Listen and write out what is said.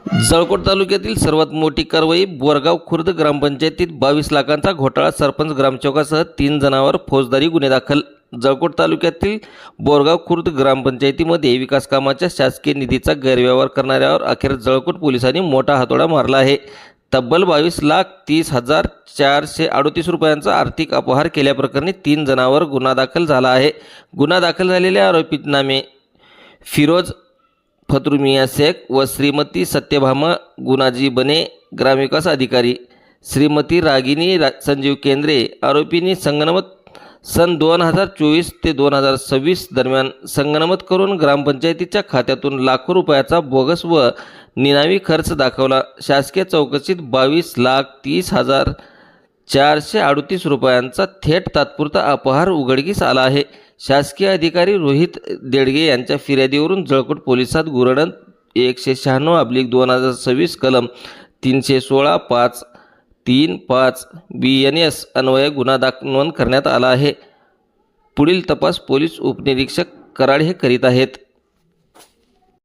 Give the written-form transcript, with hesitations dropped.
जळकोट तालुक्यातील सर्वात मोठी कारवाई बोरगाव खुर्द ग्रामपंचायतीत 22 लाखांचा घोटाळा, सरपंच ग्रामसेवकासह 3 जणांवर फौजदारी गुन्हे दाखल। जळकोट तालुक्यातील बोरगाव खुर्द ग्रामपंचायतीमध्ये विकास कामाच्या शासकीय निधीचा गैरव्यवहार करणाऱ्यावर अखेर जळकोट पोलिसांनी मोठा हातोडा मारला आहे। तब्बल 22,30,438 रुपयांचा आर्थिक अपहार केल्याप्रकरणी 3 जणांवर गुन्हा दाखल झाला आहे। गुन्हा दाखल झालेल्या आरोपींची नामे फिरोज फतरुमिया शेख व श्रीमती सत्यभामा गुणाजी बने, ग्रामविकास अधिकारी, श्रीमती रागिनी संजीव केंद्रे। आरोपींनी संगनमत सन 2024 ते 2026 दरम्यान संगनमत करून ग्रामपंचायतीच्या खात्यातून लाखो रुपयाचा बोगस व निनावी खर्च दाखवला। शासकीय चौकशीत 22,30,438 रुपयांचा थेट तात्पुरता अपहार उघडकीस आला आहे। शासकीय अधिकारी रोहित देडगे यांच्या फिर्यादीवरून जळकोट पोलिसात गुन्हा 196/2026 कलम 316.535 BNS अन्वये गुन्हा नोंद करण्यात आला आहे। पुढील तपास पोलीस उपनिरीक्षक कराड हे करीत आहेत।